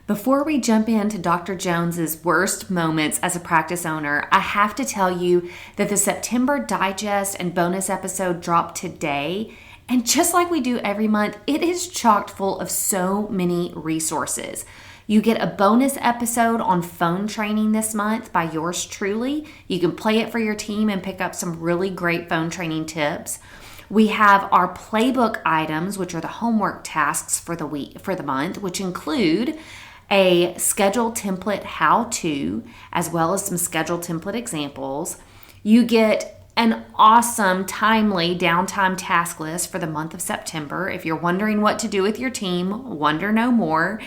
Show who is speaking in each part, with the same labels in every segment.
Speaker 1: Before we jump into Dr. Jones's worst moments as a practice owner, I have to tell you that the September digest and bonus episode dropped today. And just like we do every month, it is chocked full of so many resources. You get a bonus episode on phone training this month by yours truly. You can play it for your team and pick up some really great phone training tips. We have our playbook items, which are the homework tasks for the month, which include a schedule template how-to, as well as some schedule template examples. You get an awesome, timely downtime task list for the month of September. If you're wondering what to do with your team, wonder no more.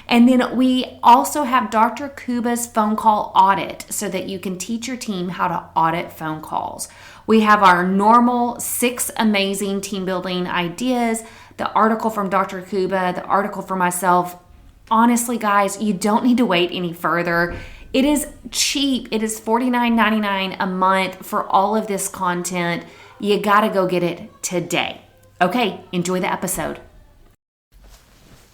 Speaker 1: And then we also have Dr. Kuba's phone call audit so that you can teach your team how to audit phone calls. We have our normal 6 amazing team building ideas, the article from Dr. Kuba, the article for myself. Honestly, guys, you don't need to wait any further. It is cheap. It is $49.99 a month for all of this content. You got to go get it today. Okay, enjoy the episode.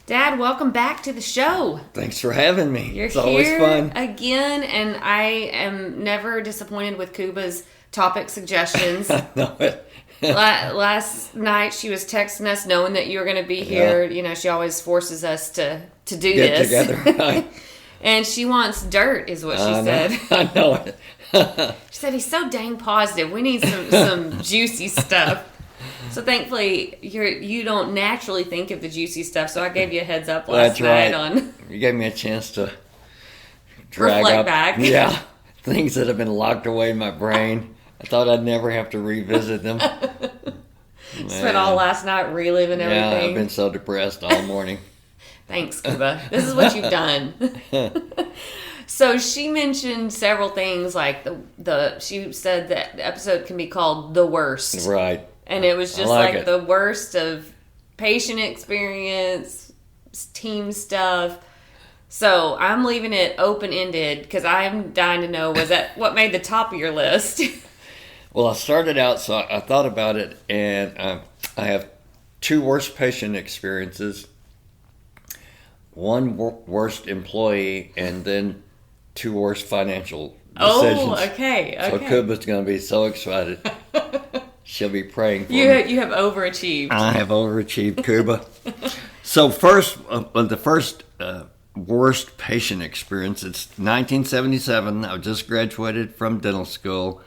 Speaker 1: Dad, welcome back to the show.
Speaker 2: Thanks for having me.
Speaker 1: You're
Speaker 2: it's
Speaker 1: here
Speaker 2: always fun.
Speaker 1: Again, and I am never disappointed with Kuba's topic suggestions. Last night she was texting us knowing that you were going to be here.
Speaker 2: Yeah.
Speaker 1: You know, she always forces us to do
Speaker 2: Get
Speaker 1: this.
Speaker 2: together. Right.
Speaker 1: And she wants dirt, is what she said.
Speaker 2: I know it.
Speaker 1: She said, he's so dang positive. We need some juicy stuff. So thankfully, you don't naturally think of the juicy stuff. So I gave you a heads up last night on.
Speaker 2: You gave me a chance to drag
Speaker 1: reflect
Speaker 2: up,
Speaker 1: back.
Speaker 2: Yeah, things that have been locked away in my brain. I thought I'd never have to revisit them.
Speaker 1: Spent all last night reliving everything.
Speaker 2: Yeah, I've been so depressed all morning.
Speaker 1: Thanks, Kuba. This is what you've done. So she mentioned several things, like she said that the episode can be called The Worst.
Speaker 2: Right.
Speaker 1: And it was just like the worst of patient experience, team stuff. So I'm leaving it open-ended because I'm dying to know, was that what made the top of your list?
Speaker 2: Well, I started out, so I thought about it, and I have 2 worst patient experiences, 1 worst employee, and then 2 worst financial decisions.
Speaker 1: Oh, okay.
Speaker 2: So Kuba's going to be so excited. She'll be praying for me.
Speaker 1: You have overachieved.
Speaker 2: I have overachieved, Kuba. So first, the first worst patient experience, it's 1977. I just graduated from dental school.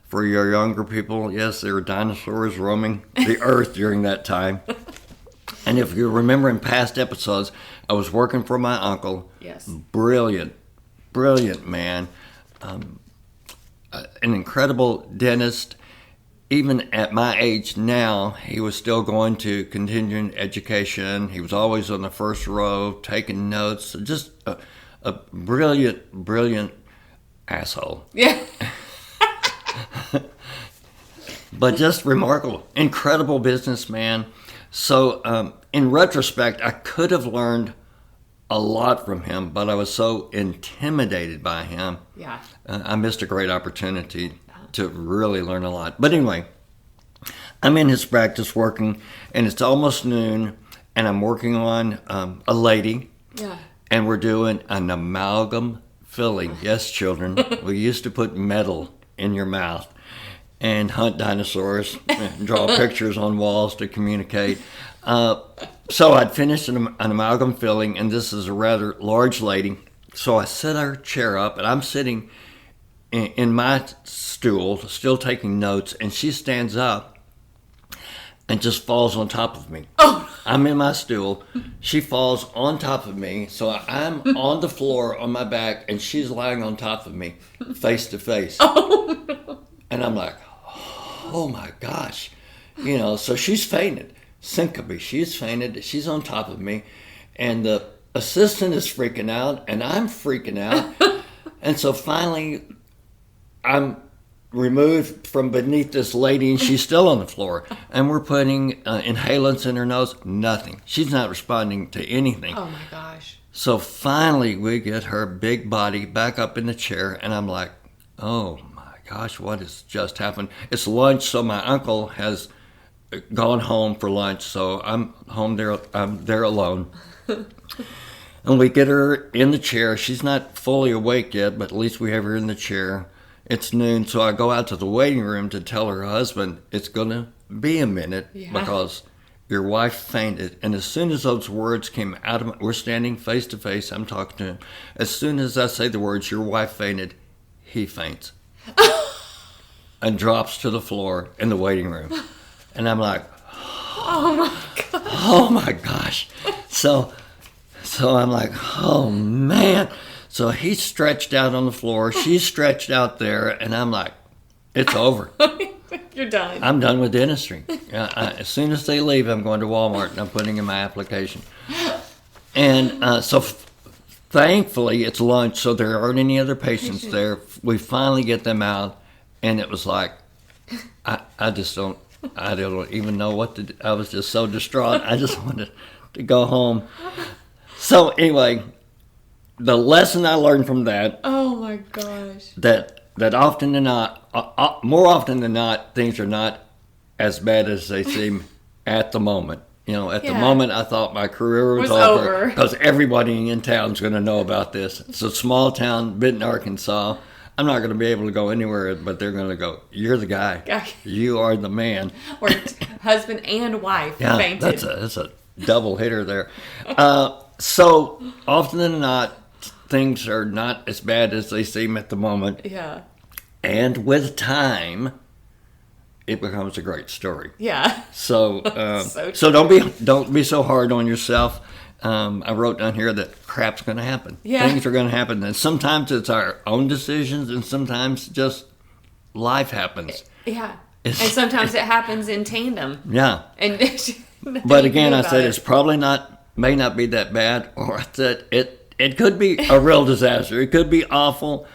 Speaker 2: For your younger people, yes, there were dinosaurs roaming the earth during that time. And if you remember in past episodes, I was working for my uncle.
Speaker 1: Yes.
Speaker 2: Brilliant man. An incredible dentist. Even at my age now, he was still going to continuing education. He was always on the first row, taking notes. Just a brilliant asshole.
Speaker 1: Yeah.
Speaker 2: But just remarkable, incredible businessman. So in retrospect, I could have learned a lot from him, but I was so intimidated by him.
Speaker 1: Yeah.
Speaker 2: I missed a great opportunity to really learn a lot. But anyway, I'm in his practice working, and it's almost noon, and I'm working on a lady.
Speaker 1: Yeah.
Speaker 2: And we're doing an amalgam filling. Yes, children, we used to put metal in your mouth and hunt dinosaurs and draw pictures on walls to communicate. So I'd finished an amalgam filling, and this is a rather large lady. So I set her chair up, and I'm sitting in my stool, still taking notes, and she stands up and just falls on top of me.
Speaker 1: Oh.
Speaker 2: I'm in my stool. She falls on top of me, so I'm on the floor on my back, and she's lying on top of me, face to face.
Speaker 1: Oh, no.
Speaker 2: And I'm like, oh my gosh. You know, so she's fainted. Syncope. She's fainted. She's on top of me. And the assistant is freaking out, and I'm freaking out. And so finally, I'm removed from beneath this lady, and she's still on the floor. And we're putting inhalants in her nose. Nothing. She's not responding to anything.
Speaker 1: Oh, my gosh.
Speaker 2: So finally, we get her big body back up in the chair, and I'm like, oh, my gosh, what has just happened? It's lunch, so my uncle has gone home for lunch, so I'm home there. I'm there alone. And we get her in the chair. She's not fully awake yet, but at least we have her in the chair. It's noon, so I go out to the waiting room to tell her husband it's going to be a minute because your wife fainted. And as soon as those words came out of we're standing face to face, I'm talking to him. As soon as I say the words, your wife fainted, he faints. And drops to the floor in the waiting room. And I'm like,
Speaker 1: oh my gosh.
Speaker 2: Oh my gosh. So I'm like, oh man. So he's stretched out on the floor. She's stretched out there. And I'm like, it's over.
Speaker 1: You're done.
Speaker 2: I'm done with dentistry. As soon as they leave, I'm going to Walmart and I'm putting in my application. And so thankfully it's lunch, so there aren't any other patients there. We finally get them out. And it was like, I don't even know what to do. I was just so distraught. I just wanted to go home. So anyway, the lesson I learned from that.
Speaker 1: Oh my gosh.
Speaker 2: That often than not, more often than not, things are not as bad as they seem at the moment. You know, at the moment, I thought my career was over because everybody in town's going to know about this. It's a small town, Benton, Arkansas. I'm not going to be able to go anywhere, but they're going to go, you're the guy. You are the man.
Speaker 1: Or husband and wife fainted.
Speaker 2: That's a double hitter there. So often than not, things are not as bad as they seem at the moment.
Speaker 1: Yeah.
Speaker 2: And with time, it becomes a great story.
Speaker 1: Yeah.
Speaker 2: So don't be so hard on yourself. I wrote down here that crap's going to happen.
Speaker 1: Yeah.
Speaker 2: Things are going to happen. And sometimes it's our own decisions, and sometimes just life happens.
Speaker 1: Yeah. And sometimes it happens in tandem.
Speaker 2: Yeah.
Speaker 1: And
Speaker 2: but again, I said it's probably may not be that bad, or that it could be a real disaster. It could be awful,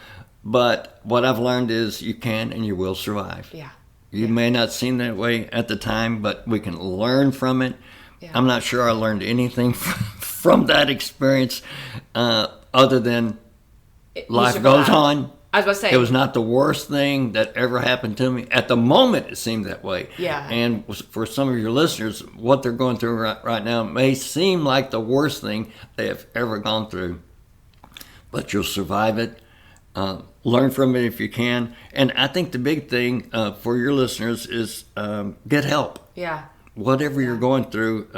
Speaker 2: but what I've learned is you can and you will survive.
Speaker 1: Yeah.
Speaker 2: You may not seem that way at the time, but we can learn from it. Yeah. I'm not sure I learned anything from that experience other than life goes on.
Speaker 1: I was about to say.
Speaker 2: It was not the worst thing that ever happened to me. At the moment, it seemed that way.
Speaker 1: Yeah.
Speaker 2: And for some of your listeners, what they're going through right now may seem like the worst thing they have ever gone through. But you'll survive it. Learn from it if you can. And I think the big thing for your listeners is get help.
Speaker 1: Yeah.
Speaker 2: Whatever you're going through,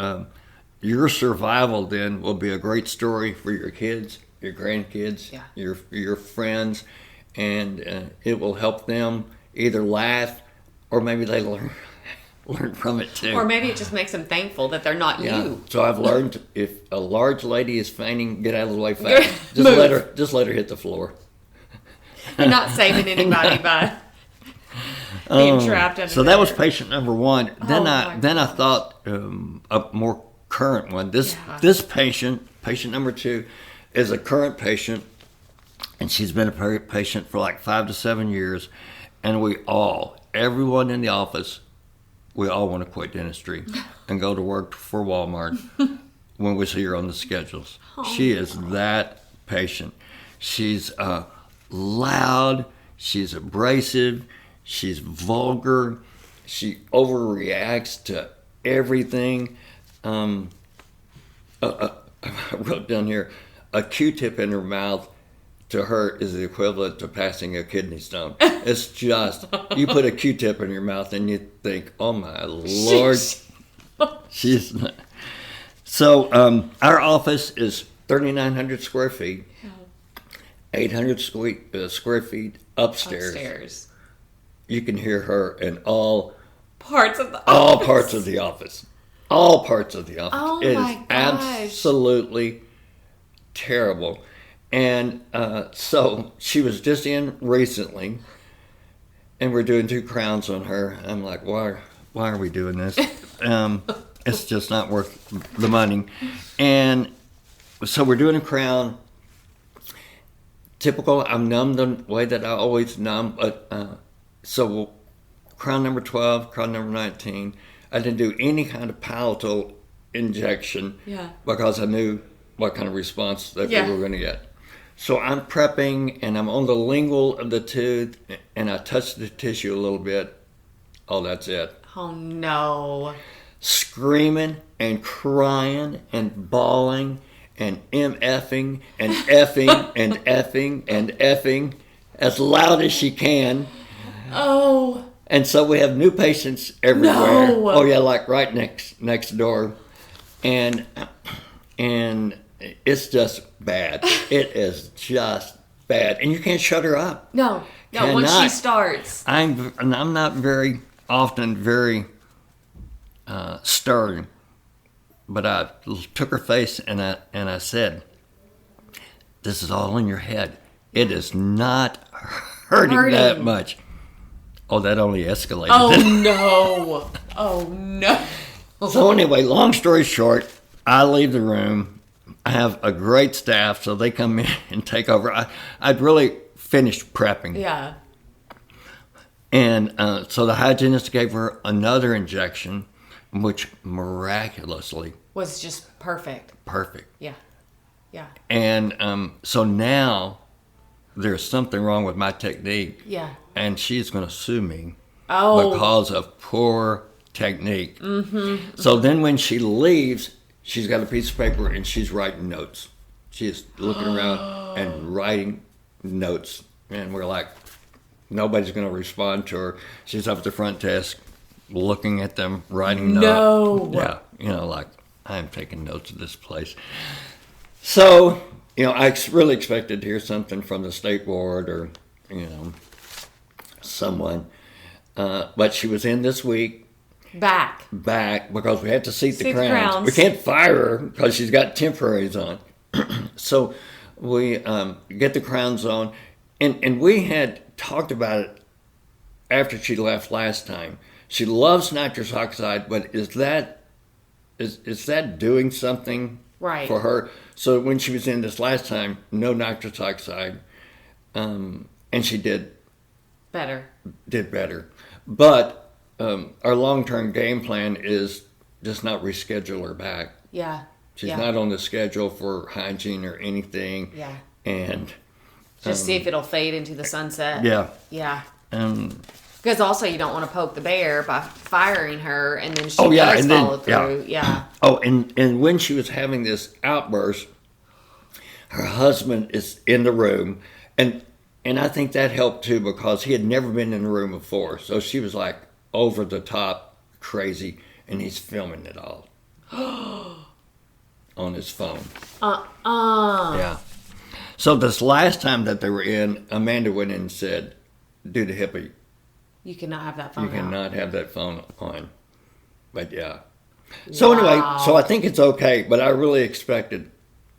Speaker 2: your survival then will be a great story for your kids, your grandkids, your friends, and it will help them either laugh or maybe they learn from it too.
Speaker 1: Or maybe it just makes them thankful that they're not you.
Speaker 2: So I've learned if a large lady is fainting, get out of the way fast. Just let her hit the floor.
Speaker 1: You're not saving anybody by being trapped under
Speaker 2: So that was patient number one. Then I thought a more current one. This patient number two, is a current patient, and she's been a patient for like 5 to 7 years, and everyone in the office, we all want to quit dentistry and go to work for Walmart when we see her on the schedules. She is that patient. She's loud. She's abrasive. She's vulgar. She overreacts to everything. I wrote down here, a Q-tip in her mouth to her is the equivalent to passing a kidney stone. It's just, you put a Q-tip in your mouth and you think, oh my Lord. She's not. So our office is 3,900 square feet, 800 square feet upstairs. You can hear her in all
Speaker 1: parts of the office.
Speaker 2: All parts of the office. All parts of the office.
Speaker 1: Oh
Speaker 2: it
Speaker 1: my
Speaker 2: is
Speaker 1: gosh.
Speaker 2: Absolutely terrible. And so she was just in recently, and we're doing 2 crowns on her. I'm like, why are we doing this? It's just not worth the money. And so we're doing a crown. Typical, I'm numb the way that I always numb. But so crown number 12, crown number 19. I didn't do any kind of palatal injection because I knew what kind of response that we were going to get. So I'm prepping, and I'm on the lingual of the tooth, and I touch the tissue a little bit. Oh, that's it.
Speaker 1: Oh, no.
Speaker 2: Screaming and crying and bawling. and MFing and effing and effing and effing as loud as she can.
Speaker 1: Oh.
Speaker 2: And so we have new patients everywhere.
Speaker 1: No.
Speaker 2: Oh yeah, like right next door. And it's just bad. It is just bad. And you can't shut her up.
Speaker 1: No, once she starts.
Speaker 2: I'm not very often very stern, but I took her face and I said, "This is all in your head. It is not hurting that much." Oh, that only escalated.
Speaker 1: Oh no! Oh no!
Speaker 2: So anyway, long story short, I leave the room. I have a great staff, so they come in and take over. I'd really finished prepping.
Speaker 1: Yeah.
Speaker 2: And so the hygienist gave her another injection, which miraculously
Speaker 1: was just perfect.
Speaker 2: Perfect.
Speaker 1: Yeah. Yeah.
Speaker 2: And so now there's something wrong with my technique.
Speaker 1: Yeah.
Speaker 2: And she's going to sue me
Speaker 1: because
Speaker 2: of poor technique. Mm-hmm. So then when she leaves, she's got a piece of paper and she's writing notes. She's looking around and writing notes. And we're like, nobody's going to respond to her. She's up at the front desk looking at them, writing notes. Yeah, like, I'm taking notes of this place. So, I really expected to hear something from the state board or, someone. But she was in this week.
Speaker 1: Back
Speaker 2: because we had to seat the crowns. We can't fire her because she's got temporaries on. So we get the crowns on. And we had talked about it after she left last time. She loves nitrous oxide, but is that doing something for her? So when she was in this last time, no nitrous oxide, and she did better. But our long-term game plan is just not reschedule her back.
Speaker 1: Yeah.
Speaker 2: She's not on the schedule for hygiene or anything.
Speaker 1: Yeah.
Speaker 2: And
Speaker 1: just see if it'll fade into the sunset.
Speaker 2: Yeah.
Speaker 1: Yeah. Because also you don't want to poke the bear by firing her and then she does follow through. Yeah.
Speaker 2: Oh, and when she was having this outburst, her husband is in the room, and I think that helped too because he had never been in the room before. So she was like over the top crazy, and he's filming it all on his phone. Yeah. So this last time that they were in, Amanda went in and said, "Do the hippie.
Speaker 1: You cannot have that phone.
Speaker 2: You cannot have that phone on." But yeah. So anyway, so I think it's okay, but I really expected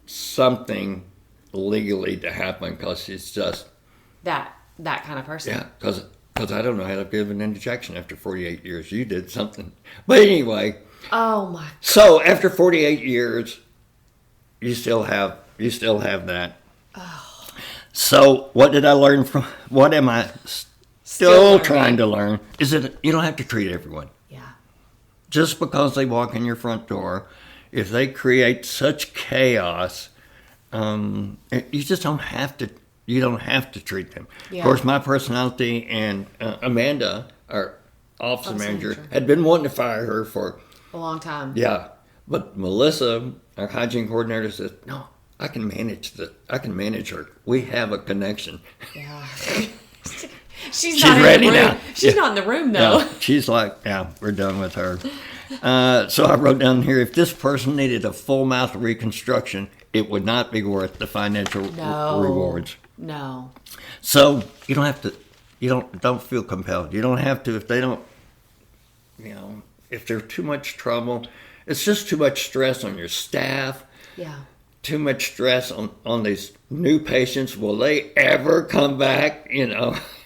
Speaker 2: something legally to happen because she's just
Speaker 1: that kind of person.
Speaker 2: Yeah, because I don't know how to give an injection after 48 years. You did something, but anyway.
Speaker 1: Oh my!
Speaker 2: So after 48 years, you still have that. Oh. So what did I learn from? What am I still trying to learn? Is that you don't have to treat everyone.
Speaker 1: Yeah.
Speaker 2: Just because they walk in your front door, if they create such chaos, you just don't have to. You don't have to treat them. Yeah. Of course, my personality and Amanda, our office manager, had been wanting to fire her for
Speaker 1: a long time.
Speaker 2: Yeah, but Melissa, our hygiene coordinator, said, "No, I can manage her. We have a connection."
Speaker 1: Yeah. She's not ready now. She's not in the room though.
Speaker 2: Yeah. She's like, "Yeah, we're done with her." So I wrote down here, if this person needed a full mouth reconstruction, it would not be worth the financial rewards.
Speaker 1: No.
Speaker 2: So you don't have to. Don't feel compelled. You don't have to if they don't. If they're too much trouble, it's just too much stress on your staff.
Speaker 1: Yeah.
Speaker 2: Too much stress on these new patients. Will they ever come back?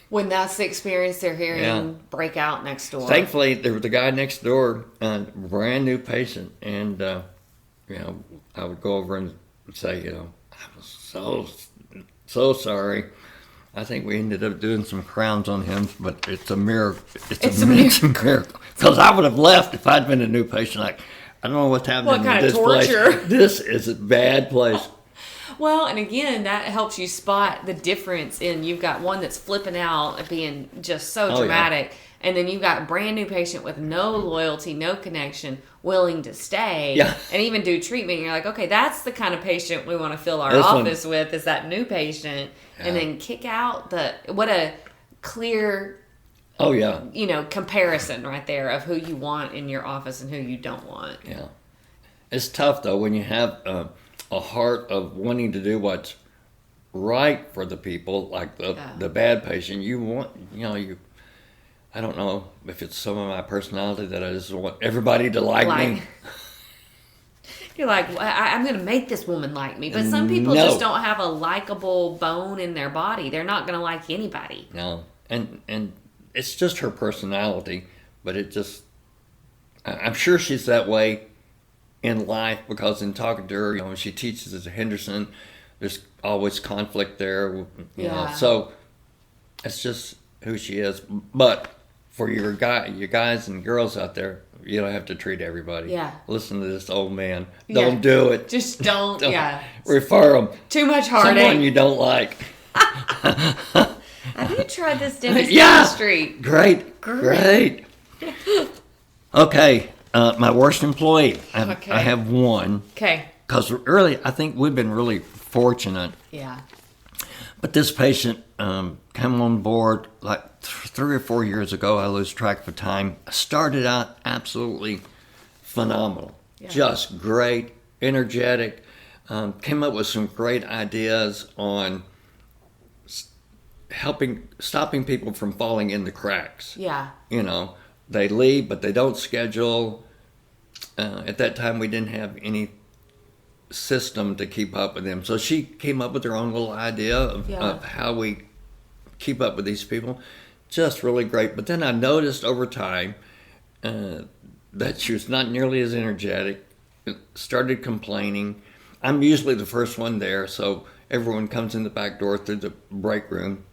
Speaker 1: When that's the experience they're hearing break out next door.
Speaker 2: Thankfully, there was a guy next door, a brand new patient, and I would go over and say, I was so sorry. I think we ended up doing some crowns on him, but it's a miracle. It's a miracle. Because I would have left if I'd been a new patient. Like, I don't know what's happening in this place. This is a bad place.
Speaker 1: Well, and again, that helps you spot the difference in you've got one that's flipping out and being just so dramatic, and then you've got a brand new patient with no loyalty, no connection, willing to stay and even do treatment. And you're like, okay, that's the kind of patient we want to fill our office with, is that new patient, and then kick out what a clear comparison right there of who you want in your office and who you don't want.
Speaker 2: Yeah. It's tough, though, when you have a heart of wanting to do what's right for the people, like the bad patient. You want, I don't know if it's some of my personality that I just want everybody to like me.
Speaker 1: You're like, well, I'm going to make this woman like me. But some people just don't have a likable bone in their body. They're not going to like anybody.
Speaker 2: No. And it's just her personality, but I'm sure she's that way in life, because in talking to her, when she teaches at Henderson, there's always conflict there, so it's just who she is. But for your guys and girls out there, you don't have to treat everybody. Yeah. Listen to this old man. Don't do it.
Speaker 1: Just don't
Speaker 2: refer them.
Speaker 1: Too much heartache.
Speaker 2: Someone you don't like.
Speaker 1: Have you tried this dentistry?
Speaker 2: Great. Okay, my worst employee. I have one.
Speaker 1: Okay.
Speaker 2: Because really, I think we've been really fortunate.
Speaker 1: Yeah.
Speaker 2: But this patient came on board like 3 or 4 years ago. I lose track of time. Started out absolutely phenomenal. Yeah. Just great, energetic. Came up with some great ideas on stopping people from falling in the cracks.
Speaker 1: Yeah.
Speaker 2: They leave, but they don't schedule. At that time, we didn't have any system to keep up with them. So she came up with her own little idea of how we keep up with these people. Just really great. But then I noticed over time that she was not nearly as energetic. Started complaining. I'm usually the first one there, so everyone comes in the back door through the break room.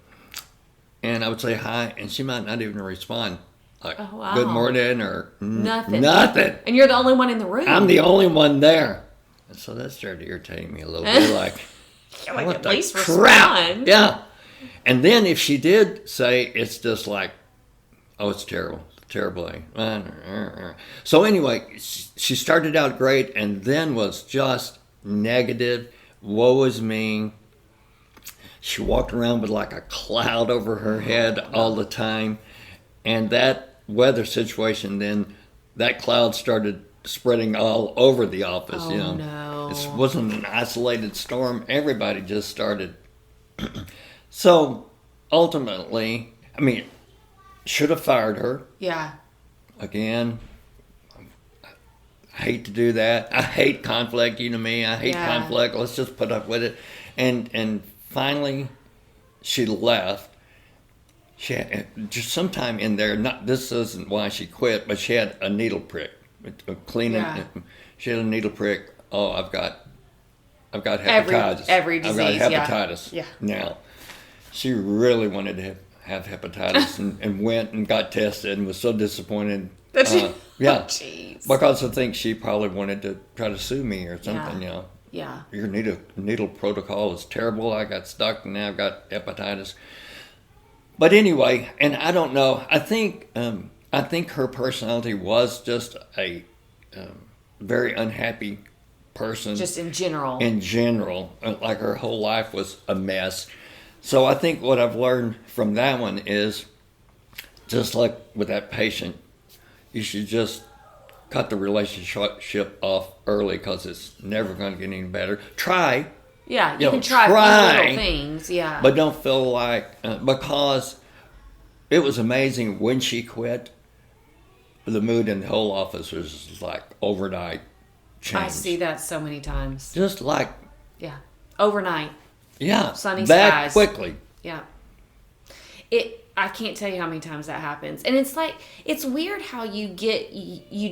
Speaker 2: And I would say hi, and she might not even respond. Like, good morning, or
Speaker 1: nothing.
Speaker 2: And
Speaker 1: you're the only one in the room.
Speaker 2: I'm the only one there. And so that started irritating me a little bit.
Speaker 1: At least respond.
Speaker 2: Yeah. And then if she did say, it's just like, oh, it's terrible. Terrible. So anyway, she started out great and then was just negative. Woe is me. She walked around with like a cloud over her head all the time. And that weather situation, then that cloud started spreading all over the office.
Speaker 1: No.
Speaker 2: It wasn't an isolated storm. Everybody just started. So ultimately, should have fired her.
Speaker 1: Yeah.
Speaker 2: Again, I hate to do that. I hate conflict. You know me. I hate conflict. Let's just put up with it. And finally, she left. She had, just sometime in there. This isn't why she quit, but she had a needle prick. Cleaning. Yeah. She had a needle prick. Oh, I've got hepatitis.
Speaker 1: Every disease.
Speaker 2: I've got hepatitis.
Speaker 1: Yeah.
Speaker 2: Now, she really wanted to have hepatitis and went and got tested and was so disappointed. Because I think she probably wanted to try to sue me or something.
Speaker 1: Yeah.
Speaker 2: Your needle protocol is terrible. I got stuck and now I've got hepatitis. But anyway, and I don't know. I think her personality was just a very unhappy person.
Speaker 1: Just in general.
Speaker 2: Like her whole life was a mess. So I think what I've learned from that one is, just like with that patient, you should just cut the relationship off early because it's never going to get any better. Try.
Speaker 1: Yeah, you can try little things,
Speaker 2: But don't feel like, because it was amazing when she quit, the mood in the whole office was like overnight change.
Speaker 1: I see that so many times.
Speaker 2: Just like.
Speaker 1: Yeah, overnight.
Speaker 2: Yeah,
Speaker 1: sunny
Speaker 2: back
Speaker 1: skies.
Speaker 2: Quickly.
Speaker 1: Yeah. I can't tell you how many times that happens. And it's like, it's weird how you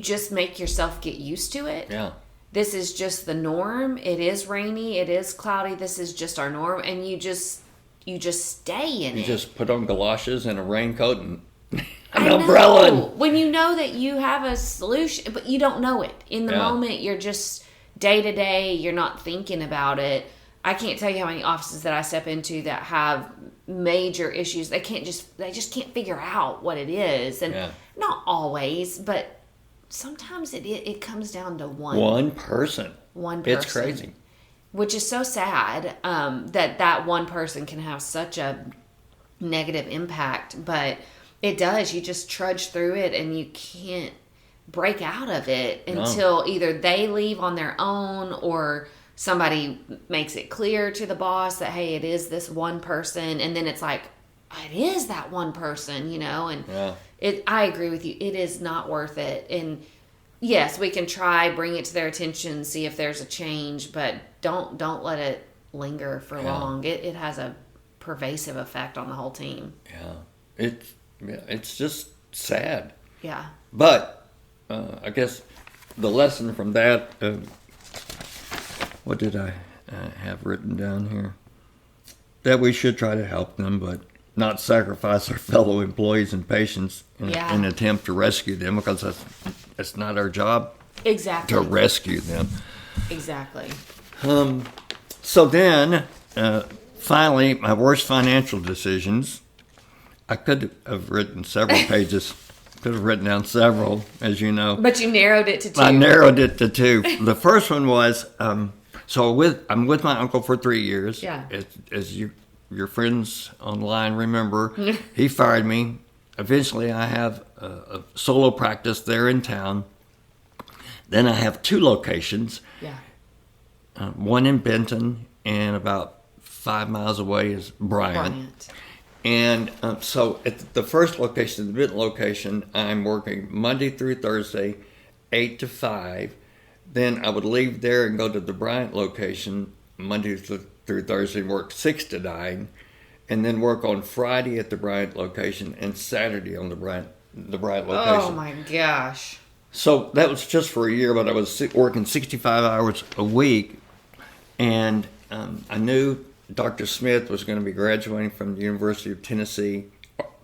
Speaker 1: just make yourself get used to it.
Speaker 2: Yeah.
Speaker 1: This is just the norm. It is rainy. It is cloudy. This is just our norm. And you just stay in it.
Speaker 2: You just put on galoshes and a raincoat and an umbrella.
Speaker 1: When you know that you have a solution, but you don't know it. In the moment, you're just day to day, you're not thinking about it. I can't tell you how many offices that I step into that have major issues. They just can't figure out what it is. And not always, but sometimes it comes down to one person.
Speaker 2: It's crazy.
Speaker 1: Which is so sad, that one person can have such a negative impact, but it does. You just trudge through it and you can't break out of it until either they leave on their own or somebody makes it clear to the boss that, hey, it is this one person. And then it's like, it is that one person, and I agree with you. It is not worth it. And yes, we can try, bring it to their attention, see if there's a change, but don't let it linger for long. It has a pervasive effect on the whole team.
Speaker 2: It's just sad.
Speaker 1: Yeah.
Speaker 2: But I guess the lesson from that, what did I have written down here? That we should try to help them, but not sacrifice our fellow employees and patients in an attempt to rescue them, because that's not our job.
Speaker 1: Exactly.
Speaker 2: To rescue them.
Speaker 1: Exactly.
Speaker 2: So then, finally, my worst financial decisions. I could have written several pages. Could have written down several, as you know.
Speaker 1: But you narrowed it to 2.
Speaker 2: I narrowed it to 2. The first one was, I'm with my uncle for 3 years.
Speaker 1: Yeah.
Speaker 2: As your friends online remember, he fired me. Eventually, I have a solo practice there in town. Then I have 2 locations.
Speaker 1: Yeah.
Speaker 2: One in Benton, and about 5 miles away is Bryant. And so at the first location, the Benton location, I'm working Monday through Thursday, 8 to 5. Then I would leave there and go to the Bryant location Monday through Thursday and work 6 to 9. And then work on Friday at the Bryant location and Saturday on the Bryant location.
Speaker 1: Oh my gosh.
Speaker 2: So that was just for a year, but I was working 65 hours a week. And I knew Dr. Smith was going to be graduating from the University of Tennessee,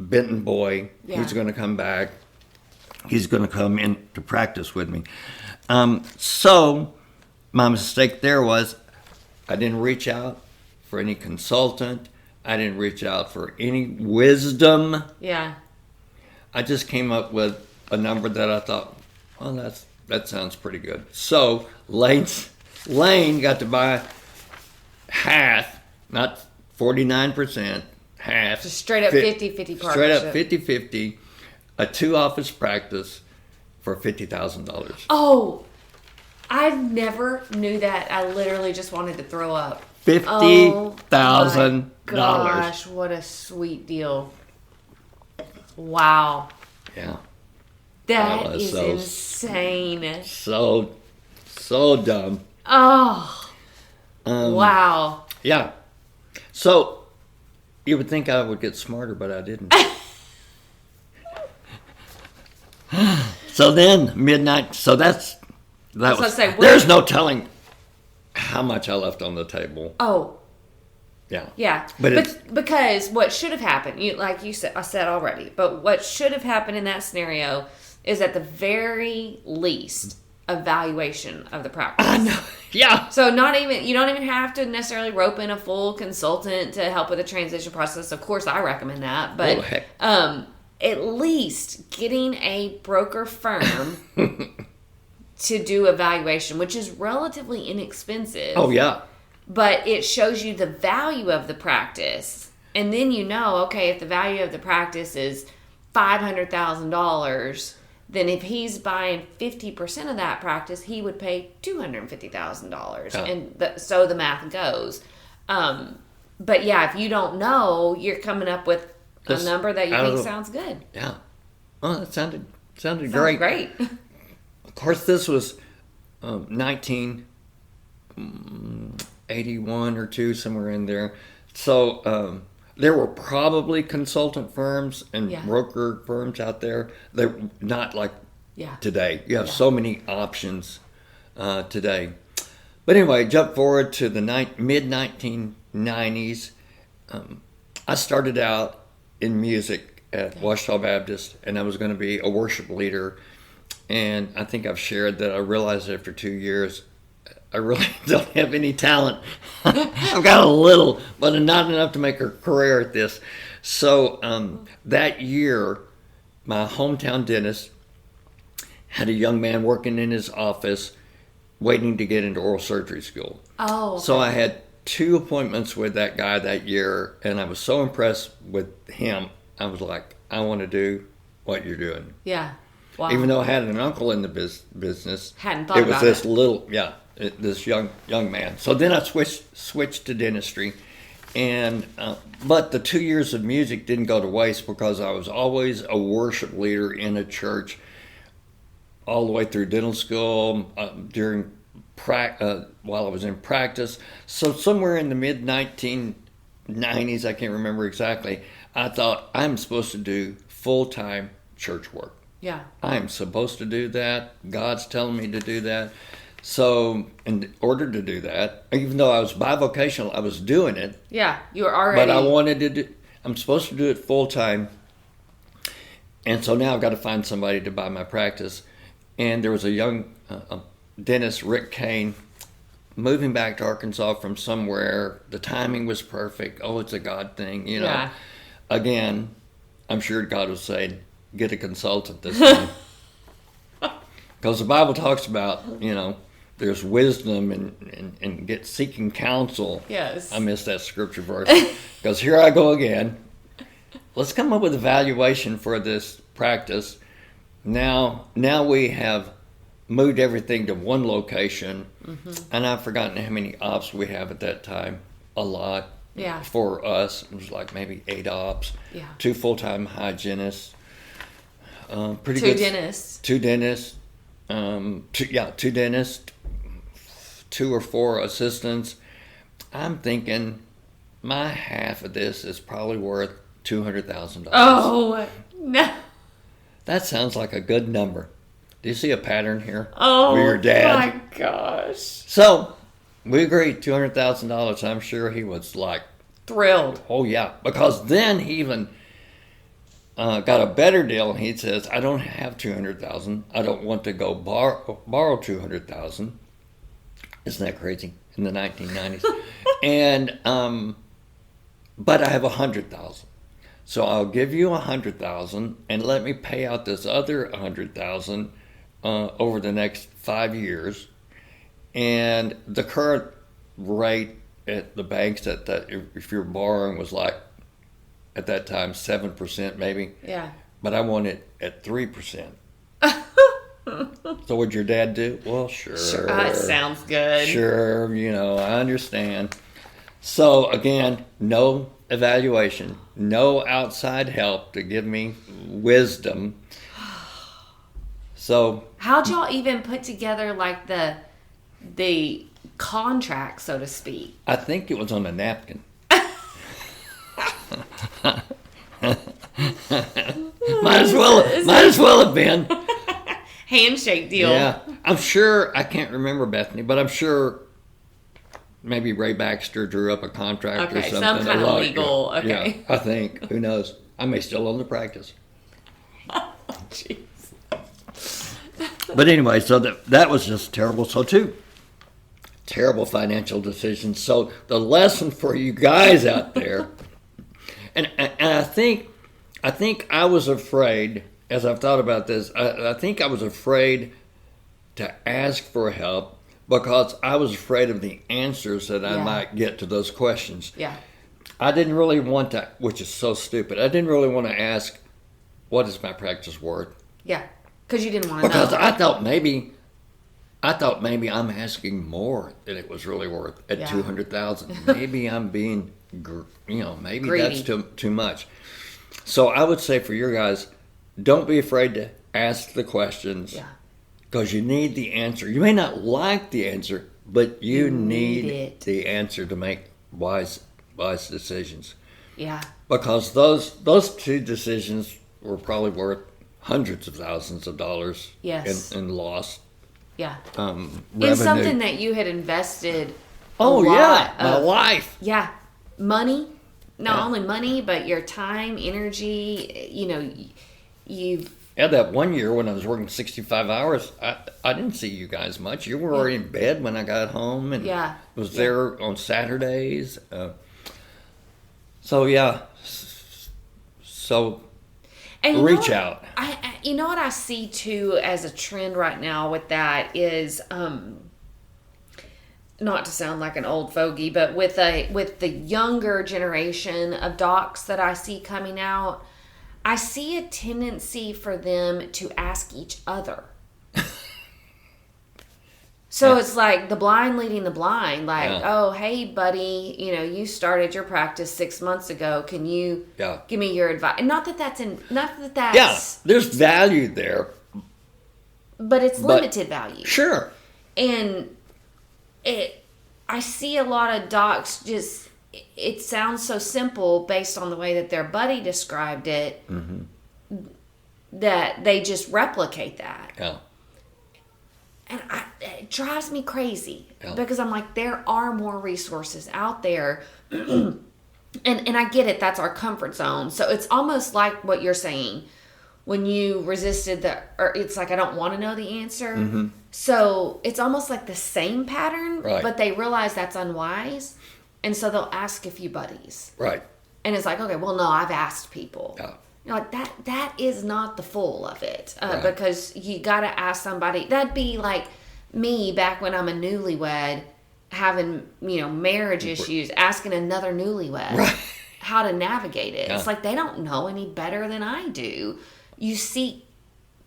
Speaker 2: Benton boy. Yeah. He's going to come back. He's going to come in to practice with me. So my mistake there was I didn't reach out for any consultant. I didn't reach out for any wisdom.
Speaker 1: Yeah.
Speaker 2: I just came up with a number that I thought, well, that sounds pretty good. So Lane got to buy half, not 49%, half.
Speaker 1: Just straight up 50-50 partnership.
Speaker 2: Straight up 50-50, a 2-office practice for $50,000.
Speaker 1: Oh, I never knew that. I literally just wanted to throw up.
Speaker 2: $50,000.
Speaker 1: Gosh, what a sweet deal. Wow.
Speaker 2: Yeah.
Speaker 1: That is insane.
Speaker 2: So dumb.
Speaker 1: Oh. Wow.
Speaker 2: Yeah. So you would think I would get smarter, but I didn't. So then midnight. So that was. There's no telling how much I left on the table.
Speaker 1: Oh.
Speaker 2: Yeah.
Speaker 1: Yeah. But because what should have happened, like you said, I said already, but what should have happened in that scenario is at the very least evaluation of the practice.
Speaker 2: I know. Yeah.
Speaker 1: So you don't even have to necessarily rope in a full consultant to help with the transition process. Of course, I recommend that, but at least getting a broker firm to do evaluation, which is relatively inexpensive.
Speaker 2: Oh yeah.
Speaker 1: But it shows you the value of the practice, and then okay, if the value of the practice is $500,000. Then if he's buying 50% of that practice, he would pay $250,000.
Speaker 2: Yeah.
Speaker 1: And so the math goes. But yeah, if you don't know, you're coming up with a number that you think sounds good.
Speaker 2: Yeah. Well, that sounded great.
Speaker 1: Great.
Speaker 2: Of course, this was 1981 or 2, somewhere in there. So there were probably consultant firms and broker firms out there. They're not like today. You have so many options today. But anyway, jump forward to the mid-1990s. I started out in music at Ouachita Baptist, and I was going to be a worship leader. And I think I've shared that I realized after 2 years I really don't have any talent. I've got a little, but not enough to make a career at this. So that year, my hometown dentist had a young man working in his office waiting to get into oral surgery school.
Speaker 1: Oh. Okay.
Speaker 2: So I had 2 appointments with that guy that year, and I was so impressed with him. I was like, I want to do what you're doing.
Speaker 1: Yeah. Wow.
Speaker 2: Even though I had an uncle in the business,
Speaker 1: hadn't thought about it.
Speaker 2: It was this little, this young man. So then I switched to dentistry, and but the 2 years of music didn't go to waste because I was always a worship leader in a church, all the way through dental school, while I was in practice. So somewhere in the mid 1990s, I can't remember exactly, I thought I'm supposed to do full-time church work.
Speaker 1: Yeah.
Speaker 2: I'm supposed to do that. God's telling me to do that. So in order to do that, even though I was bivocational, I was doing it.
Speaker 1: Yeah, you were already.
Speaker 2: But I wanted to I'm supposed to do it full-time. And so now I've got to find somebody to buy my practice. And there was a young dentist, Rick Kane, moving back to Arkansas from somewhere. The timing was perfect. Oh, it's a God thing, you know.
Speaker 1: Yeah.
Speaker 2: Again, I'm sure God was saying, get a consultant this time. Because the Bible talks about, there's wisdom and seeking counsel.
Speaker 1: Yes.
Speaker 2: I missed that scripture verse. Because here I go again. Let's come up with a valuation for this practice. Now we have moved everything to one location, and I've forgotten how many ops we have at that time. A lot.
Speaker 1: Yeah.
Speaker 2: For us, it was like maybe 8 ops.
Speaker 1: Yeah.
Speaker 2: 2 full-time hygienists. Pretty
Speaker 1: Two
Speaker 2: good.
Speaker 1: dentists.
Speaker 2: 2 dentists. 2 dentists. 2 or 4 assistants. I'm thinking my half of this is probably worth $200,000.
Speaker 1: Oh no.
Speaker 2: That sounds like a good number. Do you see a pattern here?
Speaker 1: Oh
Speaker 2: with your dad?
Speaker 1: My gosh.
Speaker 2: So we agreed $200,000. I'm sure he was like
Speaker 1: thrilled.
Speaker 2: Oh yeah, because then he even got a better deal. He says, "I don't have $200,000. I don't want to go borrow $200,000." Isn't that crazy? In the 1990s, and but I have $100,000. So I'll give you $100,000 and let me pay out this other $100,000 over the next 5 years. And the current rate at the banks that if you're borrowing was like at that time 7% maybe.
Speaker 1: Yeah.
Speaker 2: But I want it at 3%. So what'd your dad do? Well, sure.
Speaker 1: That sounds good.
Speaker 2: Sure, I understand. So again, no evaluation, no outside help to give me wisdom. So
Speaker 1: how'd y'all even put together like the contract, so to speak?
Speaker 2: I think it was on a napkin. Might as well have been.
Speaker 1: Handshake deal.
Speaker 2: Yeah, I'm sure. I can't remember, Bethany, but I'm sure maybe Ray Baxter drew up a contract or something.
Speaker 1: Some kind of legal. Okay.
Speaker 2: Yeah, I think. Who knows? I may still own the practice.
Speaker 1: Jeez.
Speaker 2: But anyway, so that was just terrible. So 2 terrible financial decisions. So the lesson for you guys out there, and I think I was afraid, as I've thought about this, I think I was afraid to ask for help because I was afraid of the answers that I might get to those questions.
Speaker 1: Yeah.
Speaker 2: I didn't really want to, which is so stupid, I didn't really want to ask, what is my practice worth?
Speaker 1: Yeah. Because you didn't want to know.
Speaker 2: Because I thought maybe I'm asking more than it was really worth at $200,000. Maybe I'm being, maybe
Speaker 1: greedy.
Speaker 2: That's too much. So I would say for your guys, don't be afraid to ask the questions.
Speaker 1: Yeah.
Speaker 2: Because you need the answer. You may not like the answer, but you need
Speaker 1: it.
Speaker 2: the answer to make wise decisions.
Speaker 1: Yeah.
Speaker 2: Because those 2 decisions were probably worth hundreds of thousands of dollars in loss.
Speaker 1: Yeah.
Speaker 2: Revenue.
Speaker 1: In something that you had invested
Speaker 2: my life.
Speaker 1: Yeah. Money. Not only money, but your time, energy, you've
Speaker 2: Yeah, that one year when I was working 65 hours, I didn't see you guys much. You were already in bed when I got home and was there on Saturdays. So, yeah. So,
Speaker 1: and
Speaker 2: reach out.
Speaker 1: You know what I see, too, as a trend right now with that is, not to sound like an old fogey, but with the younger generation of docs that I see coming out, I see a tendency for them to ask each other. So it's like the blind leading the blind. Like, oh, hey, buddy, you started your practice 6 months ago. Can you give me your advice? And not that that's
Speaker 2: yeah, there's value there,
Speaker 1: but it's limited value.
Speaker 2: Sure.
Speaker 1: And I see a lot of docs just. It sounds so simple based on the way that their buddy described it, that they just replicate that. Yeah. And it drives me crazy because I'm like, there are more resources out there. and I get it. That's our comfort zone. So it's almost like what you're saying when you resisted or it's like, I don't want to know the answer. Mm-hmm. So it's almost like the same pattern, but they realize that's unwise. And so they'll ask a few buddies. Right. And it's like, okay, well, no, I've asked people. Yeah. Like that is not the full of it. Because you got to ask somebody. That'd be like me back when I'm a newlywed having, marriage issues, asking another newlywed how to navigate it. Yeah. It's like they don't know any better than I do. You seek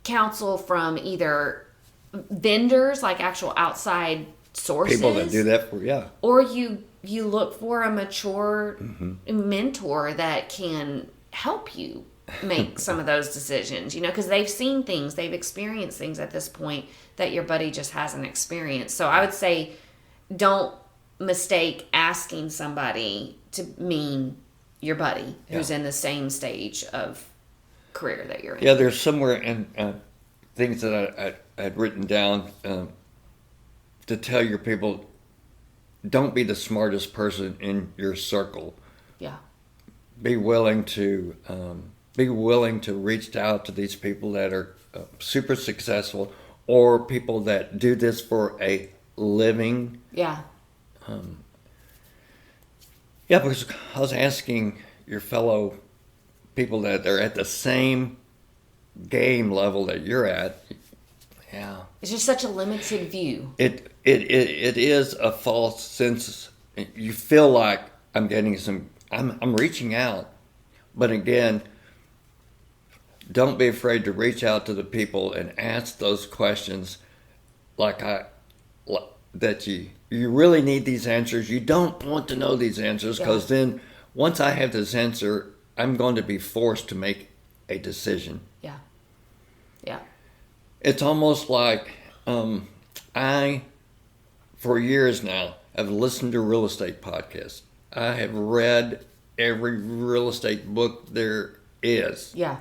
Speaker 1: counsel from either vendors, like actual outside sources.
Speaker 2: People that do that for,
Speaker 1: or you look for a mature mentor that can help you make some of those decisions, because they've seen things, they've experienced things at this point that your buddy just hasn't experienced. So I would say don't mistake asking somebody to mean your buddy who's in the same stage of career that you're in.
Speaker 2: Yeah, there's somewhere in things that I'd written down to tell your people, don't be the smartest person in your circle. Yeah. Be willing to reach out to these people that are super successful or people that do this for a living. Yeah. Because I was asking your fellow people that are at the same game level that you're at. Yeah.
Speaker 1: It's just such a limited view.
Speaker 2: It is a false sense. You feel like I'm getting I'm reaching out. But again, don't be afraid to reach out to the people and ask those questions that you really need these answers. You don't want to know these answers because then once I have this answer, I'm going to be forced to make a decision. Yeah. Yeah. It's almost like I, for years now, have listened to real estate podcasts. I have read every real estate book there is. Yeah.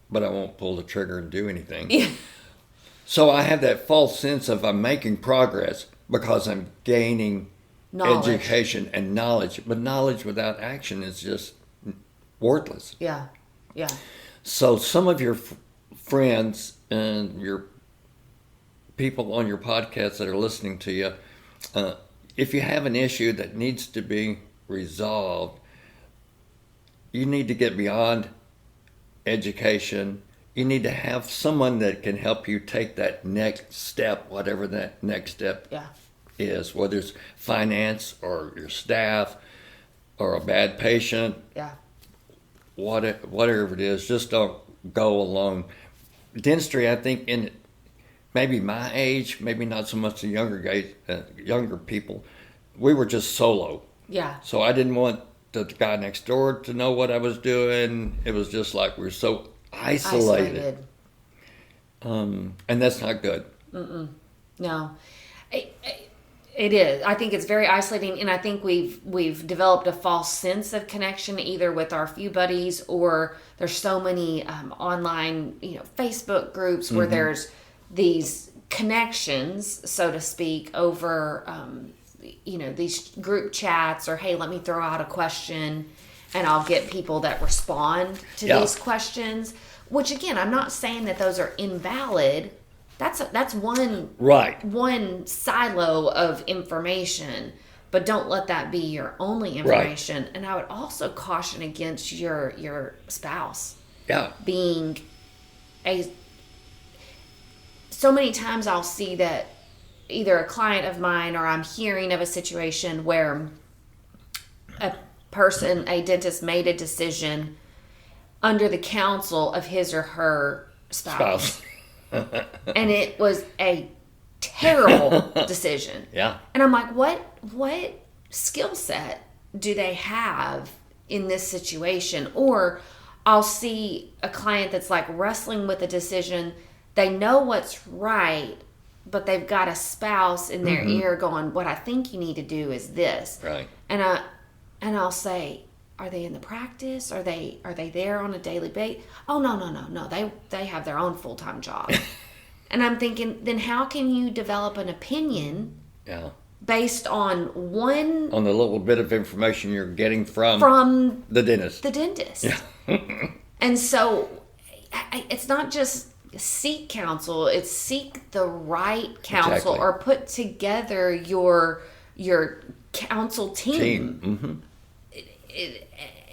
Speaker 2: But I won't pull the trigger and do anything. Yeah. So I have that false sense of I'm making progress because I'm gaining education and knowledge. But knowledge without action is just worthless. Yeah. Yeah. So some of your friends and your people on your podcast that are listening to you, if you have an issue that needs to be resolved, you need to get beyond education. You need to have someone that can help you take that next step, whatever that next step is, whether it's finance or your staff or a bad patient, whatever it is, just don't go alone. Dentistry, I think, in maybe my age, maybe not so much the younger people, we were just solo. Yeah. So I didn't want the guy next door to know what I was doing. It was just like we were so isolated. And that's not good.
Speaker 1: No. It is. I think it's very isolating, and I think we've developed a false sense of connection either with our few buddies or there's so many online, Facebook groups where there's these connections, so to speak, over these group chats or, hey, let me throw out a question and I'll get people that respond to these questions. which again, I'm not saying that those are invalid. That's one
Speaker 2: Right.
Speaker 1: one silo of information, but don't let that be your only information. And I would also caution against your spouse
Speaker 2: Yeah.
Speaker 1: being so many times I'll see that either a client of mine or I'm hearing of a situation where a dentist made a decision under the counsel of his or her spouse. And it was a terrible decision.
Speaker 2: Yeah.
Speaker 1: And I'm like, what skill set do they have in this situation? Or I'll see a client that's like wrestling with a decision. They know what's right, but they've got a spouse in their ear going, what I think you need to do is this.
Speaker 2: Right.
Speaker 1: And I'll say, are they in the practice? Are they there on a daily basis? Oh, no. They have their own full-time job. And I'm thinking, then how can you develop an opinion based on on
Speaker 2: the little bit of information you're getting from the dentist?
Speaker 1: The dentist.
Speaker 2: Yeah.
Speaker 1: And so it's not just seek counsel, it's seek the right counsel.
Speaker 2: Exactly.
Speaker 1: Or put together your counsel team.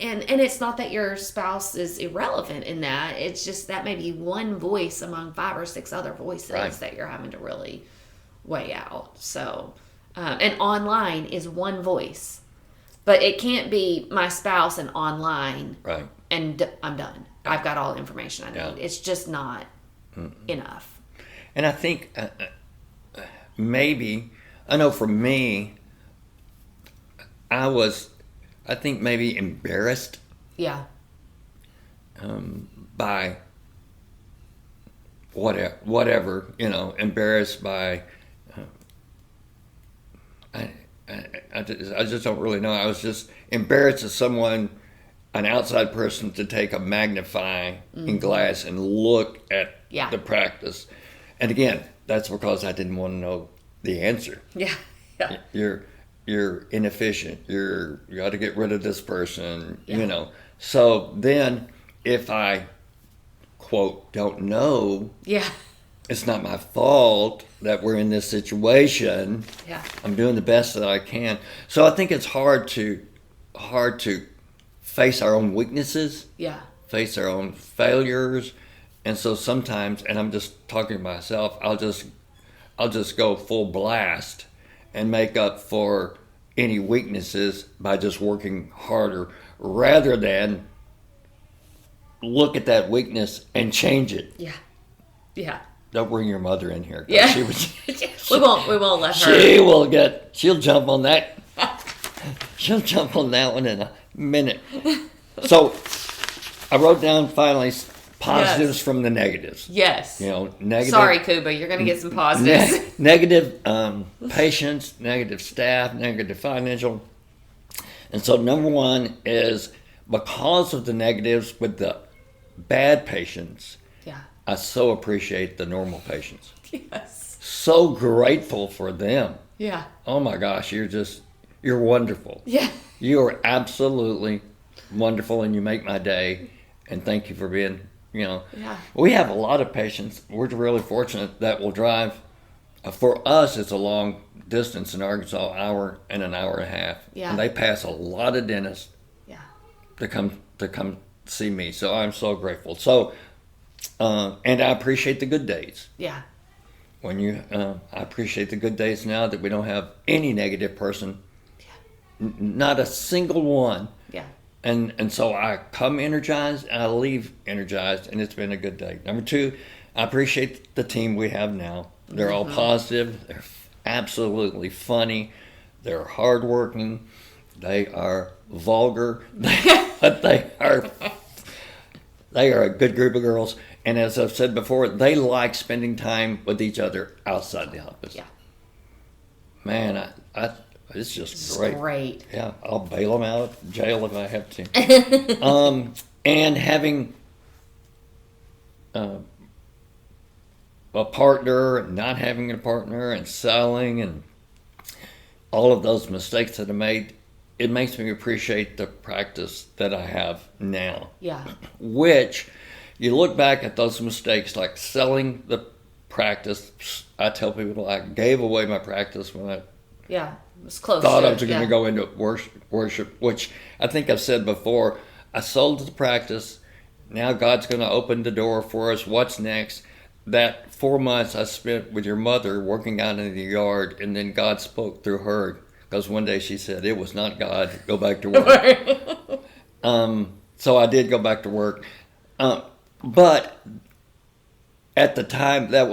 Speaker 1: And it's not that your spouse is irrelevant in that. It's just that may be one voice among 5 or 6 other voices that you're having to really weigh out. So, and online is one voice, but it can't be my spouse and online.
Speaker 2: Right.
Speaker 1: And I'm done. I've got all the information I need.
Speaker 2: Yeah.
Speaker 1: It's just not enough.
Speaker 2: And I think maybe, I know for me, I think maybe embarrassed.
Speaker 1: Yeah.
Speaker 2: By whatever, embarrassed by. I just don't really know. I was just embarrassed as someone, an outside person, to take a magnifying glass and look at the practice. And again, that's because I didn't want to know the answer.
Speaker 1: Yeah.
Speaker 2: You're inefficient. You got to get rid of this person. So then, if I quote don't know, it's not my fault that we're in this situation.
Speaker 1: Yeah.
Speaker 2: I'm doing the best that I can. So I think it's hard to face our own weaknesses.
Speaker 1: Yeah.
Speaker 2: Face our own failures. And so sometimes, and I'm just talking to myself, I'll just go full blast and make up for any weaknesses by just working harder, rather than look at that weakness and change it.
Speaker 1: Yeah.
Speaker 2: Don't bring your mother in here.
Speaker 1: Yeah.
Speaker 2: We
Speaker 1: won't let her.
Speaker 2: She'll jump on that. She'll jump on that one in a minute. So I wrote down finally positives from the negatives.
Speaker 1: Yes.
Speaker 2: Negative.
Speaker 1: Sorry, Kuba, you're going to get some positives.
Speaker 2: Negative patients, negative staff, negative financial. And so number one is, because of the negatives with the bad patients, I so appreciate the normal patients.
Speaker 1: Yes.
Speaker 2: So grateful for them.
Speaker 1: Yeah.
Speaker 2: Oh my gosh, you're wonderful.
Speaker 1: Yeah.
Speaker 2: You are absolutely wonderful, and you make my day. And thank you for being, We have a lot of patients. We're really fortunate that will drive. For us, it's a long distance in Arkansas, hour and an hour and a half.
Speaker 1: Yeah.
Speaker 2: And they pass a lot of dentists.
Speaker 1: Yeah.
Speaker 2: To come see me. So I'm so grateful. So, and I appreciate the good days.
Speaker 1: Yeah.
Speaker 2: I appreciate the good days now that we don't have any negative person. Yeah. Not a single one.
Speaker 1: Yeah.
Speaker 2: And so I come energized, and I leave energized, and it's been a good day. Number two, I appreciate the team we have now. They're all positive. They're absolutely funny. They're hardworking. They are vulgar. But they are a good group of girls. And as I've said before, they like spending time with each other outside the office.
Speaker 1: Yeah.
Speaker 2: Man, it's just great.
Speaker 1: Great.
Speaker 2: Yeah, I'll bail them out of jail if I have to. And having a partner, and not having a partner, and selling, and all of those mistakes that I made, it makes me appreciate the practice that I have now.
Speaker 1: Yeah.
Speaker 2: Which you look back at those mistakes, like selling the practice. I tell people I gave away my practice when I
Speaker 1: it was close.
Speaker 2: thought I was going to go into worship, which I think I've said before. I sold the practice. Now God's going to open the door for us. What's next? That 4 months I spent with your mother working out in the yard, and then God spoke through her, because one day she said, it was not God, go back to work. So I did go back to work. But at the time, it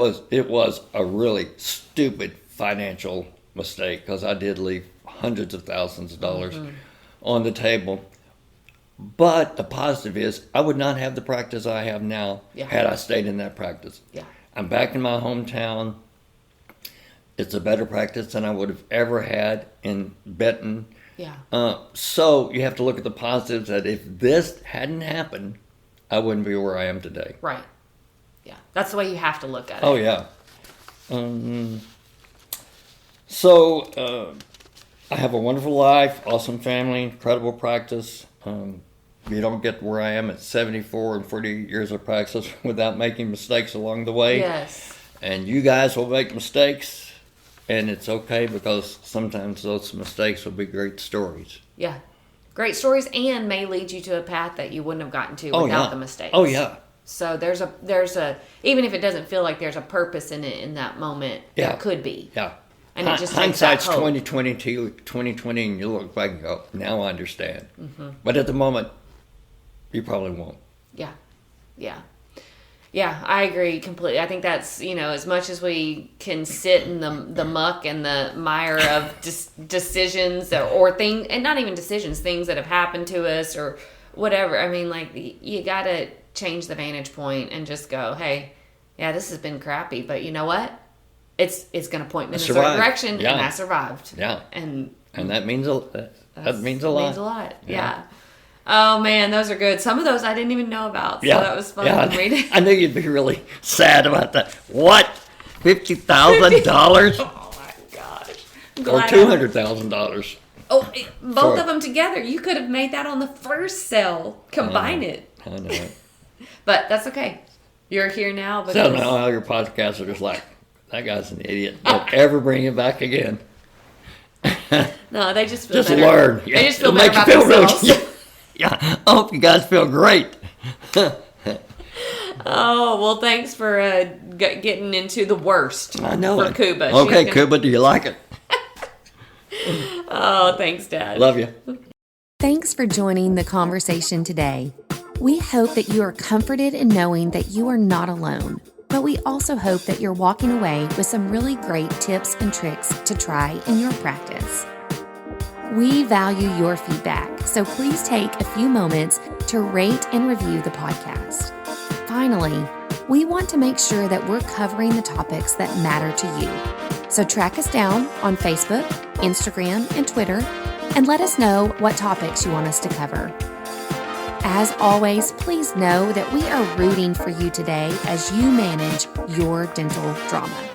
Speaker 2: was a really stupid financial mistake, because I did leave hundreds of thousands of dollars on the table. But the positive is I would not have the practice I have now had I stayed in that practice.
Speaker 1: Yeah.
Speaker 2: I'm back in my hometown. It's a better practice than I would have ever had in Benton.
Speaker 1: Yeah.
Speaker 2: So you have to look at the positives, that if this hadn't happened, I wouldn't be where I am today.
Speaker 1: Right. Yeah. That's the way you have to look at it.
Speaker 2: Oh, yeah. So I have a wonderful life, awesome family, incredible practice. You don't get where I am at 74 and 40 years of practice without making mistakes along the way.
Speaker 1: Yes.
Speaker 2: And you guys will make mistakes, and it's okay, because sometimes those mistakes will be great stories.
Speaker 1: Yeah. Great stories, and may lead you to a path that you wouldn't have gotten to without the mistakes.
Speaker 2: Oh, yeah.
Speaker 1: So there's a even if it doesn't feel like there's a purpose in it in that moment, there could be.
Speaker 2: Yeah.
Speaker 1: And it just
Speaker 2: hindsight's
Speaker 1: takes that hope.
Speaker 2: 2020, and you look back and go, now I understand. But at the moment, you probably won't.
Speaker 1: Yeah. Yeah. Yeah, I agree completely. I think that's, as much as we can sit in the muck and the mire of decisions or things, and not even decisions, things that have happened to us or whatever. I mean, like, you got to change the vantage point and just go, hey, yeah, this has been crappy, but you know what? It's going to point me in a certain direction, and I survived.
Speaker 2: Yeah.
Speaker 1: And
Speaker 2: that means a lot.
Speaker 1: That means a lot. Yeah. Oh, man, those are good. Some of those I didn't even know about, so that was fun to read.
Speaker 2: I knew you'd be really sad about that. What? $50,000?
Speaker 1: Oh, my gosh.
Speaker 2: Or $200,000.
Speaker 1: Oh, both of them together. You could have made that on the first sale. Combine it.
Speaker 2: I know it.
Speaker 1: But that's okay. You're here now. Because...
Speaker 2: So now all your podcasts are just like, that guy's an idiot. Don't ever bring him back again.
Speaker 1: No, they just feel better.
Speaker 2: Just learn.
Speaker 1: They just feel better about themselves.
Speaker 2: Really, yeah, I hope you guys feel great.
Speaker 1: Oh, well, thanks for getting into the worst.
Speaker 2: I know
Speaker 1: for Kuba.
Speaker 2: Okay, Kuba, do you like it?
Speaker 1: Oh, thanks, Dad.
Speaker 2: Love you.
Speaker 3: Thanks for joining the conversation today. We hope that you are comforted in knowing that you are not alone, but we also hope that you're walking away with some really great tips and tricks to try in your practice. We value your feedback, so please take a few moments to rate and review the podcast. Finally, we want to make sure that we're covering the topics that matter to you. So track us down on Facebook, Instagram, and Twitter, and let us know what topics you want us to cover. As always, please know that we are rooting for you today as you manage your dental drama.